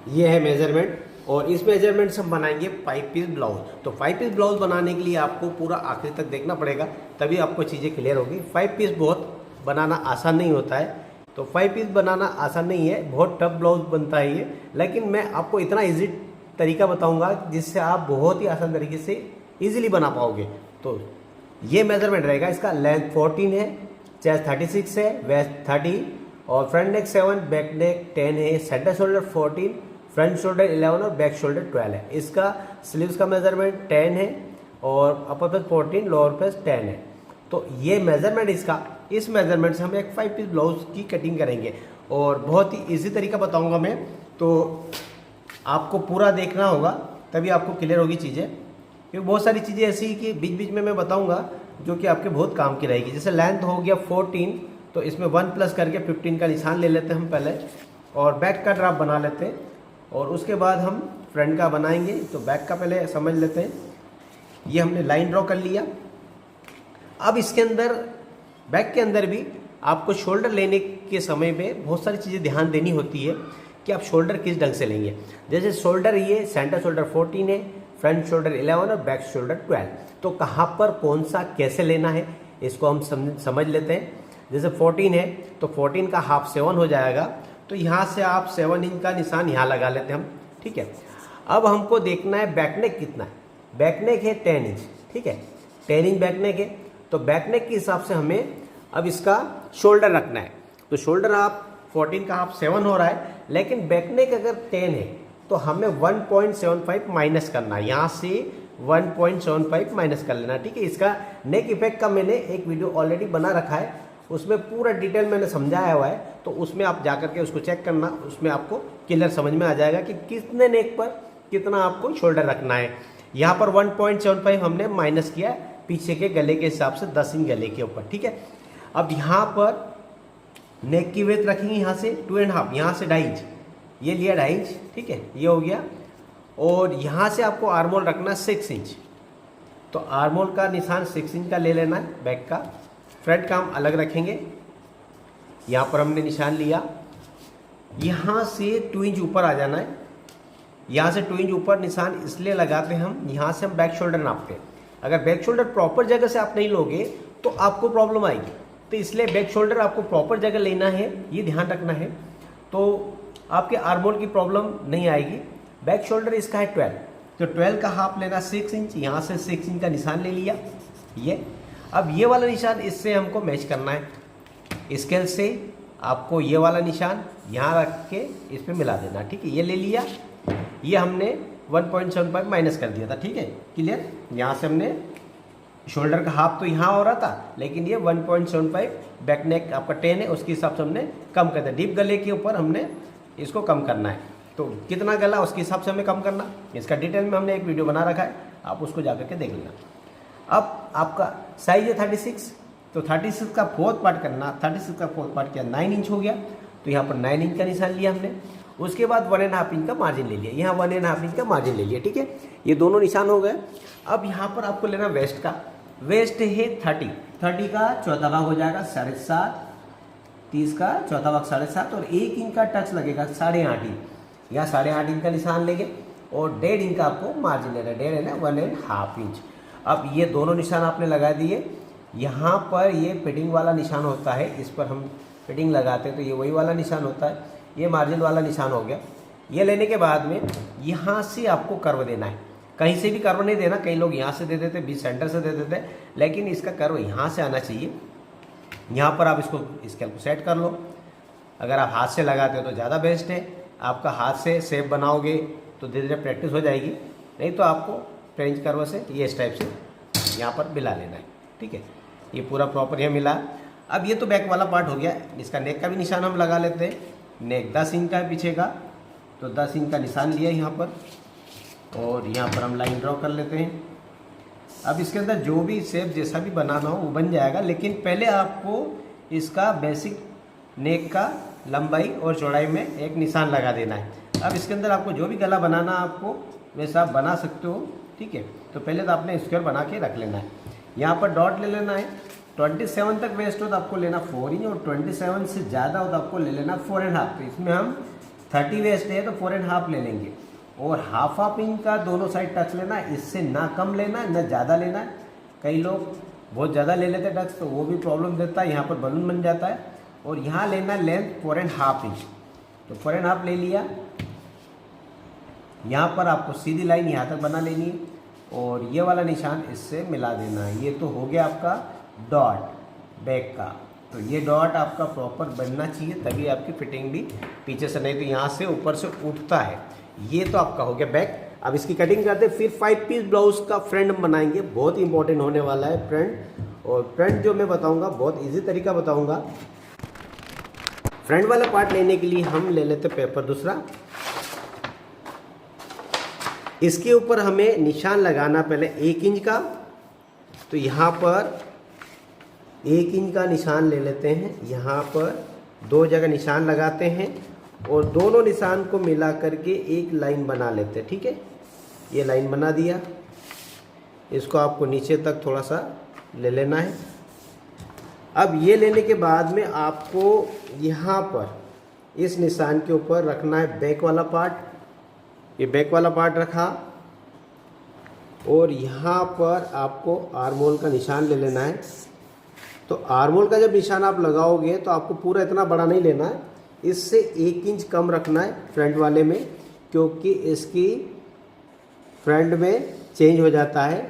ये है मेजरमेंट और इस मेजरमेंट से हम बनाएंगे 5 पीस ब्लाउज। तो 5 पीस ब्लाउज बनाने के लिए आपको पूरा आखिर तक देखना पड़ेगा, तभी आपको चीज़ें क्लियर होगी। 5 पीस बहुत बनाना आसान नहीं होता है, तो 5 पीस बनाना आसान नहीं है, बहुत टफ ब्लाउज बनता है ये। लेकिन मैं आपको इतना ईजी तरीका बताऊंगा जिससे आप बहुत ही आसान तरीके से ईजिली बना पाओगे। तो ये मेजरमेंट रहेगा, इसका लेंथ 14 है, चेस्ट 36 है, वेस्ट 30 और फ्रंट नेक 7, बैक नेक 10 है, सेंटर शोल्डर 14, फ्रंट शोल्डर 11 और बैक शोल्डर 12 है। इसका स्लीव्स का मेजरमेंट 10 है और अपर प्लस 14, लोअर प्लस 10 है। तो ये मेजरमेंट इसका, इस मेजरमेंट से हम एक 5 पीस ब्लाउज की कटिंग करेंगे और बहुत ही इजी तरीका बताऊंगा मैं। तो आपको पूरा देखना होगा तभी आपको क्लियर होगी चीज़ें, क्योंकि बहुत सारी चीज़ें ऐसी कि बीच बीच में मैं बताऊंगा जो कि आपके बहुत काम की रहेगी। जैसे लेंथ हो गया 14, तो इसमें 1 प्लस करके 15 का निशान ले लेते हैं हम पहले, और बैक का ड्राफ्ट बना लेते हैं और उसके बाद हम फ्रंट का बनाएंगे। तो बैक का पहले समझ लेते हैं। ये हमने लाइन ड्रॉ कर लिया। अब इसके अंदर, बैक के अंदर भी आपको शोल्डर लेने के समय में बहुत सारी चीज़ें ध्यान देनी होती है कि आप शोल्डर किस ढंग से लेंगे। जैसे शोल्डर, ये सेंटर शोल्डर 14 है, फ्रंट शोल्डर 11 और बैक शोल्डर 12। तो कहाँ पर कौन सा कैसे लेना है इसको हम समझ लेते हैं। जैसे 14 है तो 14 का हाफ 7 हो जाएगा, तो यहाँ से आप 7 इंच का निशान यहाँ लगा लेते हैं हम, ठीक है। अब हमको देखना है बैकनेक कितना है। बैकनेक है 10 इंच, ठीक है, 10 इंच बैकनेक है। तो बैकनेक के हिसाब से हमें अब इसका शोल्डर रखना है। तो शोल्डर आप 14 का हाफ 7 हो रहा है, लेकिन बैकनेक अगर 10 है तो हमें 1.75 माइनस करना है, यहाँ से 1.75 माइनस कर लेना, ठीक है। इसका नेक इफेक्ट का मैंने एक वीडियो ऑलरेडी बना रखा है, उसमें पूरा डिटेल मैंने समझाया हुआ है, तो उसमें आप जाकर के उसको चेक करना, उसमें आपको क्लियर समझ में आ जाएगा कि कितने नेक पर कितना आपको शोल्डर रखना है। यहाँ पर 1.75 हमने माइनस किया है पीछे के गले के हिसाब से, 10 इंच गले के ऊपर, ठीक है। अब यहाँ पर नेक की विड्थ रखेंगे यहाँ से 2.5, यहाँ से 2.5 इंच, ये लिया 2.5 इंच, ठीक है, ये हो गया। और यहाँ से आपको आर्मोल रखना 6 इंच, तो आर्मोल का निशान 6 इंच का ले लेना है बैक का। फ्रंट का हम अलग रखेंगे, यहाँ पर हमने निशान लिया, यहाँ से 2 इंच ऊपर आ जाना है। यहाँ से 2 इंच ऊपर निशान इसलिए लगाते हैं हम, यहाँ से हम बैक शोल्डर नापते हैं। अगर बैक शोल्डर प्रॉपर जगह से आप नहीं लोगे तो आपको प्रॉब्लम आएगी, तो इसलिए बैक शोल्डर आपको प्रॉपर जगह लेना है, ये ध्यान रखना है, तो आपके आर्मोल की प्रॉब्लम नहीं आएगी। बैक शोल्डर इसका है 12, तो 12 का हाफ लेना 6 इंच, यहाँ से 6 इंच का निशान ले लिया ये। अब ये वाला निशान इससे हमको मैच करना है, स्केल से आपको ये वाला निशान यहाँ रख के इस पर मिला देना, ठीक है। ये ले लिया, ये हमने 1.75 माइनस कर दिया था, ठीक है, क्लियर। यहाँ से हमने शोल्डर का हाफ तो यहाँ हो रहा था, लेकिन ये 1.75 बैक नेक आपका 10 है, उसके हिसाब से हमने कम कर दिया। डीप गले के ऊपर हमने इसको कम करना है, तो कितना गला उसके हिसाब से हमें कम करना, इसका डिटेल में हमने एक वीडियो बना रखा है, आप उसको जाकर के देख लेना। अब आपका साइज है 36, तो 36 का 4th पार्ट करना, 36 का 4th पार्ट किया 9 इंच हो गया, तो यहाँ पर 9 इंच का निशान लिया हमने। उसके बाद 1.5 इंच का मार्जिन ले लिया, यहाँ 1.5 इंच का मार्जिन ले लिया, ठीक है। ये दोनों निशान हो गए। अब यहाँ पर आपको लेना वेस्ट का, वेस्ट है 30 का चौथा भाग हो जाएगा 7.5, 30 का चौथा भाग 7.5 और 1 इंच का टच लगेगा 8.5 इंच, यहाँ 8.5 इंच का निशान लेंगे और 1.5 इंच का आपको मार्जिन लेना है, 1.5 है ना, 1.5 इंच। अब ये दोनों निशान आपने लगा दिए। यहाँ पर ये फिटिंग वाला निशान होता है, इस पर हम फिटिंग लगाते हैं तो ये वही वाला निशान होता है, ये मार्जिन वाला निशान हो गया। ये लेने के बाद में यहाँ से आपको कर्व देना है, कहीं से भी कर्व नहीं देना, कई लोग यहाँ से दे देते, बीच सेंटर से दे देते, लेकिन इसका कर्व यहाँ से आना चाहिए। यहाँ पर आप इसको स्केल को सेट कर लो। अगर आप हाथ से लगाते हो तो ज़्यादा बेस्ट है, आपका हाथ से शेप बनाओगे तो धीरे धीरे प्रैक्टिस हो जाएगी, नहीं तो आपको फ्रेंच कर्व से ये इस टाइप से यहाँ पर मिला लेना है, ठीक है। ये पूरा प्रॉपर यहाँ मिला। अब ये तो बैक वाला पार्ट हो गया, इसका नेक का भी निशान हम लगा लेते हैं। नेक 10 इंच का है पीछे का, तो 10 इंच का निशान लिया यहाँ पर और यहाँ पर हम लाइन ड्रॉ कर लेते हैं। अब इसके अंदर जो भी शेप जैसा भी बनाना हो वो बन जाएगा, लेकिन पहले आपको इसका बेसिक नेक का लंबाई और चौड़ाई में एक निशान लगा देना है। अब इसके अंदर आपको जो भी गला बनाना आपको वैसा आप बना सकते हो, ठीक है। तो पहले तो आपने स्क्वायर बना के रख लेना है, यहाँ पर डॉट ले लेना है। 27 तक वेस्ट हो तो आपको लेना 4 इंच और 27 से ज़्यादा हो तो आपको ले लेना 4.5। तो इसमें हम 30 वेस्ट है तो 4.5 ले लेंगे, और हाफ इंच का दोनों साइड टक्स लेना है, इससे ना कम लेना है ना ज़्यादा लेना है। कई लोग बहुत ज़्यादा ले लेते हैं टक्स तो वो भी प्रॉब्लम देता है, यहाँ पर बलून बन जाता है। और यहाँ लेना लेंथ 4.5 इंच, तो 4.5 ले लिया। यहाँ पर आपको सीधी लाइन यहाँ तक बना लेनी है और ये वाला निशान इससे मिला देना है। ये तो हो गया आपका डॉट बैक का। तो ये डॉट आपका प्रॉपर बनना चाहिए, तभी आपकी फिटिंग भी पीछे से, नहीं तो यहाँ से ऊपर से उठता है। ये तो आपका हो गया बैक। अब इसकी कटिंग करते हैं, फिर 5 पीस ब्लाउज का फ्रंट बनाएंगे। बहुत इंपॉर्टेंट होने वाला है फ्रंट। और फ्रंट जो मैं बताऊंगा बहुत इजी तरीका बताऊंगा। फ्रंट वाला पार्ट लेने के लिए हम ले लेते पेपर दूसरा, इसके ऊपर हमें निशान लगाना पहले 1 इंच का। तो यहाँ पर 1 इंच का निशान ले लेते हैं, यहाँ पर 2 जगह निशान लगाते हैं और दोनों निशान को मिला करके एक लाइन बना लेते हैं। ठीक है, ये लाइन बना दिया। इसको आपको नीचे तक थोड़ा सा ले लेना है। अब ये लेने के बाद में आपको यहाँ पर इस निशान के ऊपर रखना है बैक वाला पार्ट। ये बैक वाला पार्ट रखा और यहाँ पर आपको आर्महोल का निशान ले लेना है। तो आर्महोल का जब निशान आप लगाओगे तो आपको पूरा इतना बड़ा नहीं लेना है, इससे 1 इंच कम रखना है फ्रंट वाले में, क्योंकि इसकी फ्रंट में चेंज हो जाता है।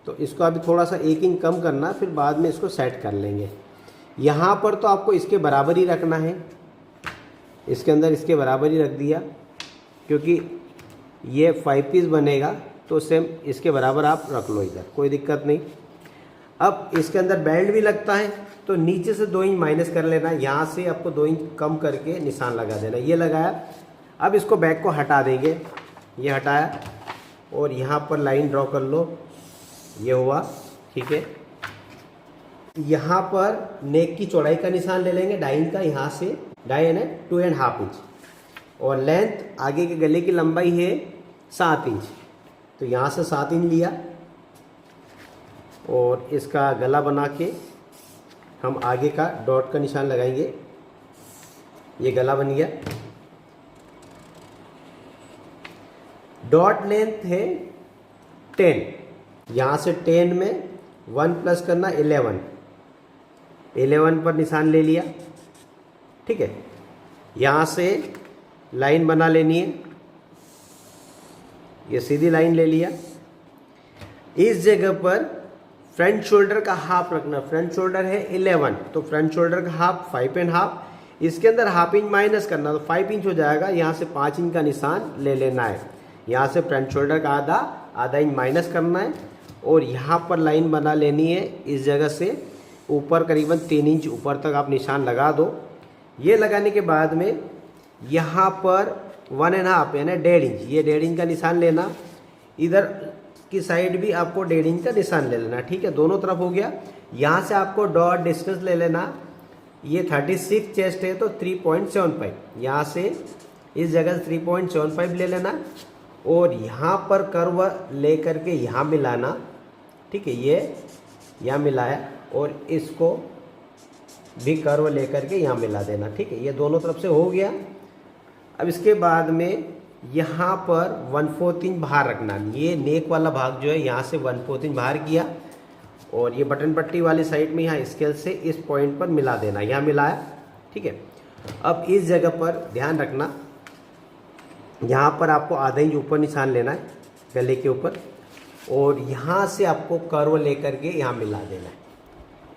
तो इसको अभी थोड़ा सा 1 इंच कम करना, फिर बाद में इसको सेट कर लेंगे। यहाँ पर तो आपको इसके बराबर ही रखना है, इसके अंदर इसके बराबर ही रख दिया, क्योंकि ये 5 पीस बनेगा तो सेम इसके बराबर आप रख लो इधर, कोई दिक्कत नहीं। अब इसके अंदर बेल्ट भी लगता है तो नीचे से 2 इंच माइनस कर लेना, यहाँ से आपको 2 इंच कम करके निशान लगा देना। ये लगाया। अब इसको बैक को हटा देंगे, ये हटाया और यहाँ पर लाइन ड्रॉ कर लो, ये हुआ। ठीक है, यहाँ पर नेक की चौड़ाई का निशान ले लेंगे 2.5 इंच का, यहाँ से 2.5 है 2.5 इंच, और लेंथ आगे के गले की लंबाई है 7 इंच। तो यहाँ से 7 इंच लिया और इसका गला बना के हम आगे का डॉट का निशान लगाएंगे। ये गला बन गया। डॉट लेंथ है 10, यहाँ से 10 में 1 प्लस करना 11 पर निशान ले लिया। ठीक है, यहाँ से लाइन बना लेनी है, ये सीधी लाइन ले लिया। इस जगह पर फ्रंट शोल्डर का हाफ रखना। फ्रंट शोल्डर है 11, तो फ्रंट शोल्डर का हाफ 5.5, इसके अंदर हाफ इंच माइनस करना तो 5 इंच हो जाएगा। यहाँ से 5 इंच का निशान ले लेना है, यहाँ से फ्रंट शोल्डर का आधा इंच माइनस करना है और यहाँ पर लाइन बना लेनी है। इस जगह से ऊपर करीबन 3 इंच ऊपर तक आप निशान लगा दो। ये लगाने के बाद में यहाँ पर 1.5 यानी 1.5 इंच, ये 1.5 इंच का निशान लेना। इधर की साइड भी आपको 1.5 इंच का निशान ले लेना। ठीक है, दोनों तरफ हो गया। यहाँ से आपको डॉट डिस्टेंस ले लेना। ये 36 चेस्ट है तो 3.75, यहाँ से इस जगह 3.75 ले लेना और यहाँ पर कर्व ले करके यहाँ मिलाना। ठीक है, ये यहाँ मिलाया और इसको भी कर्व ले करके यहाँ मिला देना। ठीक है, ये दोनों तरफ से हो गया। अब इसके बाद में यहाँ पर 1/4 इंच बाहर रखना। ये नेक वाला भाग जो है यहाँ से 1/4 इंच बाहर किया और ये बटन पट्टी वाली साइड में यहाँ स्केल से इस पॉइंट पर मिला देना, यहाँ मिलाया। ठीक है, अब इस जगह पर ध्यान रखना, यहाँ पर आपको आधा इंच ऊपर निशान लेना है गले के ऊपर और यहाँ से आपको कर्व लेकर के यहाँ मिला देना है।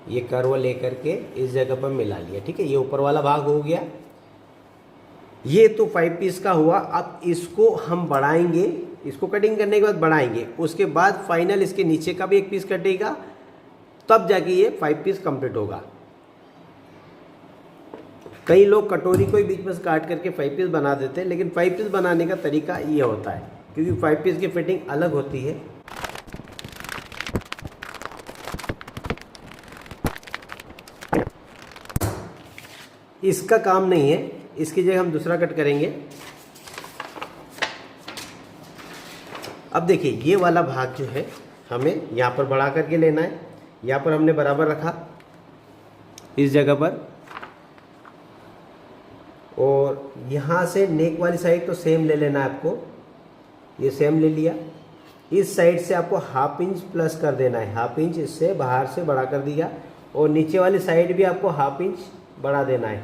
ये कर्व लेकर के इस जगह पर मिला लिया। ठीक है, ये ऊपर वाला भाग हो गया। ये तो 5 पीस का हुआ। अब इसको हम बढ़ाएंगे, इसको कटिंग करने के बाद बढ़ाएंगे, उसके बाद फाइनल इसके नीचे का भी 1 पीस कटेगा, तब जाके ये 5 पीस कंप्लीट होगा। कई लोग कटोरी को ही बीच में से काट करके 5 पीस बना देते हैं, लेकिन 5 पीस बनाने का तरीका ये होता है, क्योंकि 5 पीस की फिटिंग अलग होती है। इसका काम नहीं है, इसकी जगह हम दूसरा कट करेंगे। अब देखिए, ये वाला भाग जो है हमें यहाँ पर बढ़ा करके लेना है। यहाँ पर हमने बराबर रखा इस जगह पर, और यहाँ से नेक वाली साइड तो सेम ले लेना है आपको, ये सेम ले लिया। इस साइड से आपको हाफ इंच प्लस कर देना है, हाफ इंच इससे बाहर से बड़ा कर दिया, और नीचे वाली साइड भी आपको हाफ इंच बढ़ा देना है।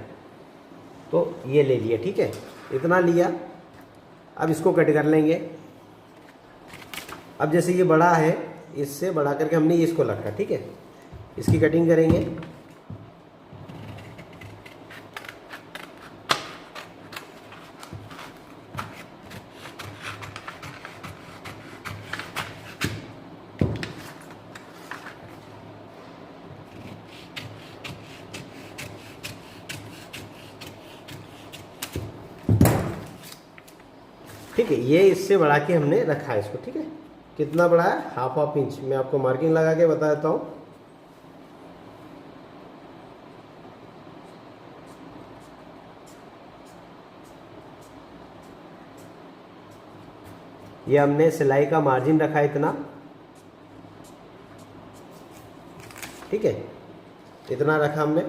तो ये ले लिया, ठीक है, इतना लिया। अब इसको कट कर लेंगे। अब जैसे ये बड़ा है, इससे बड़ा करके हमने इसको रखा, ठीक है, इसकी कटिंग करेंगे। ठीक है, ये इससे बढ़ा के हमने रखा है इसको, ठीक है। कितना बड़ा है? Half inch. मैं आपको मार्किंग लगा के बता देता हूँ। ये हमने सिलाई का मार्जिन रखा है इतना, ठीक है, इतना रखा हमने।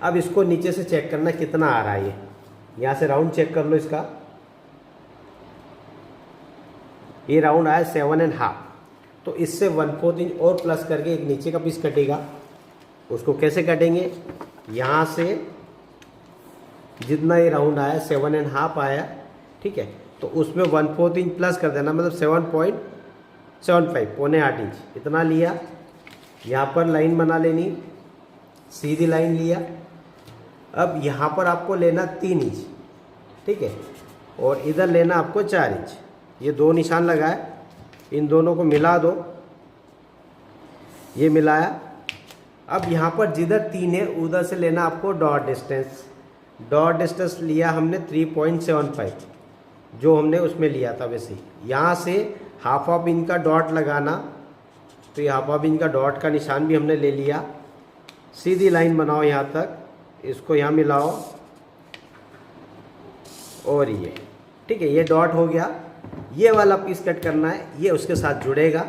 अब इसको नीचे से चेक करना कितना आ रहा है। ये यहाँ से राउंड चेक कर लो इसका, ये राउंड आया 7.5। तो इससे 1/4 इंच और प्लस करके एक नीचे का पीस कटेगा। उसको कैसे कटेंगे? यहाँ से जितना ये राउंड आया 7.5 आया, ठीक है, तो उसमें 1/4 इंच प्लस कर देना, मतलब 7.75, पौने 8 इंच इतना लिया। यहाँ पर लाइन बना लेनी, सीधी लाइन लिया। अब यहाँ पर आपको लेना 3 इंच, ठीक है, और इधर लेना आपको 4 इंच। ये दो निशान लगाए, इन दोनों को मिला दो, ये मिलाया। अब यहाँ पर जिधर 3 है उधर से लेना आपको डॉट डिस्टेंस। डॉट डिस्टेंस लिया हमने 3.75, जो हमने उसमें लिया था वैसे ही। यहाँ से हाफ इंच का डॉट लगाना, तो ये हाफ इंच का डॉट का निशान भी हमने ले लिया। सीधी लाइन बनाओ यहाँ तक, इसको यहाँ मिलाओ, और ये, ठीक है, ये डॉट हो गया। ये वाला पीस कट करना है, ये उसके साथ जुड़ेगा।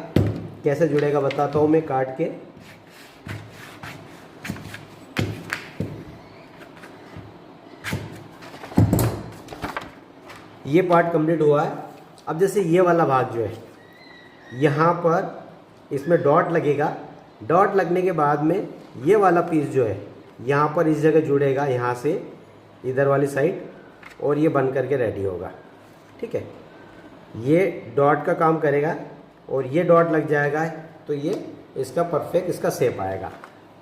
कैसे जुड़ेगा बताता हूँ मैं काट के। ये पार्ट कंप्लीट हुआ है। अब जैसे ये वाला भाग जो है, यहाँ पर इसमें डॉट लगेगा। डॉट लगने के बाद में ये वाला पीस जो है यहाँ पर इस जगह जुड़ेगा, यहाँ से इधर वाली साइड, और ये बन करके रेडी होगा, ठीक है। ये डॉट का काम करेगा, और ये डॉट लग जाएगा, तो ये इसका परफेक्ट इसका शेप आएगा।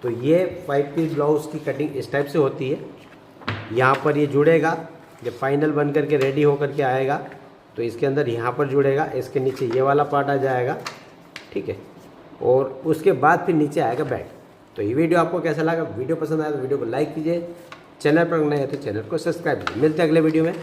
तो ये 5 पीस ब्लाउज की कटिंग इस टाइप से होती है। यहाँ पर ये जुड़ेगा, जब फाइनल बन करके रेडी हो करके आएगा तो इसके अंदर यहाँ पर जुड़ेगा, इसके नीचे ये वाला पार्ट आ जाएगा, ठीक है, और उसके बाद फिर नीचे आएगा बैक। तो ये वीडियो आपको कैसा लगा? वीडियो पसंद आया तो वीडियो को लाइक कीजिए, चैनल पर नए हैं तो चैनल को सब्सक्राइब कीजिए। मिलते हैं अगले वीडियो में।